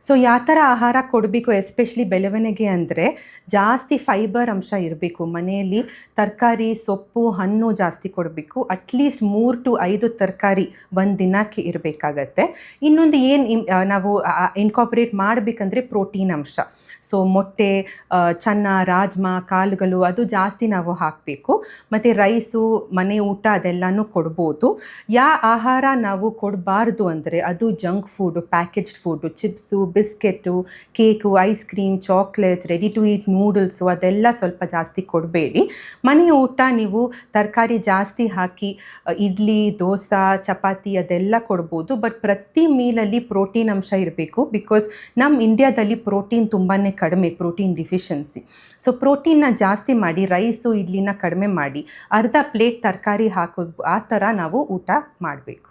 So ಯಾವ ಥರ ಆಹಾರ ಕೊಡಬೇಕು, ಎಸ್ಪೆಷಲಿ ಬೆಳವಣಿಗೆ ಅಂದರೆ ಜಾಸ್ತಿ ಫೈಬರ್ ಅಂಶ ಇರಬೇಕು. ಮನೆಯಲ್ಲಿ ತರಕಾರಿ, ಸೊಪ್ಪು, ಹಣ್ಣು ಜಾಸ್ತಿ ಕೊಡಬೇಕು. ಅಟ್ಲೀಸ್ಟ್ 3 to 5 ತರಕಾರಿ ಒಂದು ದಿನಕ್ಕೆ ಇರಬೇಕಾಗತ್ತೆ. ಇನ್ನೊಂದು ಏನು ನಾವು ಇನ್ಕಾರ್ಪೊರೇಟ್ ಮಾಡಬೇಕಂದ್ರೆ ಪ್ರೋಟೀನ್ ಅಂಶ. ಸೊ ಮೊಟ್ಟೆ, ಚೆನ್ನ, ರಾಜ್ಮಾ, ಕಾಳುಗಳು ಅದು ಜಾಸ್ತಿ ನಾವು ಹಾಕಬೇಕು. ಮತ್ತು ರೈಸು, ಮನೆ ಊಟ ಅದೆಲ್ಲನೂ ಕೊಡ್ಬೋದು. ಆಹಾರ ನಾವು ಕೊಡಬಾರ್ದು ಅಂದರೆ ಅದು junk food, packaged food, chips, biscuit, cake, ice cream, chocolates, ready to eat noodles ಅದೆಲ್ಲ ಸ್ವಲ್ಪ ಜಾಸ್ತಿ ಕೊಡಬೇಡಿ. ಮನೆ ಊಟ ನೀವು ತರಕಾರಿ ಜಾಸ್ತಿ ಹಾಕಿ ಇಡ್ಲಿ, ದೋಸೆ, ಚಪಾತಿ ಅದೆಲ್ಲ ಕೊಡ್ಬೋದು. ಬಟ್ ಪ್ರತಿ ಮೀಲಲ್ಲಿ ಪ್ರೋಟೀನ್ ಅಂಶ ಇರಬೇಕು. ಬಿಕಾಸ್ ನಮ್ಮ ಇಂಡಿಯಾದಲ್ಲಿ ಪ್ರೋಟೀನ್ ತುಂಬಾ ಕಡಿಮೆ, ಪ್ರೋಟೀನ್ ಡಿಫಿಷಿಯನ್ಸಿ. ಸೊ ಪ್ರೋಟೀನ್ನ ಜಾಸ್ತಿ ಮಾಡಿ, ರೈಸು ಇಡ್ಲಿನ ಕಡಿಮೆ ಮಾಡಿ, ಅರ್ಧ ಪ್ಲೇಟ್ ತರಕಾರಿ ಹಾಕೋದು, ಆ ಥರ ನಾವು ಊಟ ಮಾಡಬೇಕು.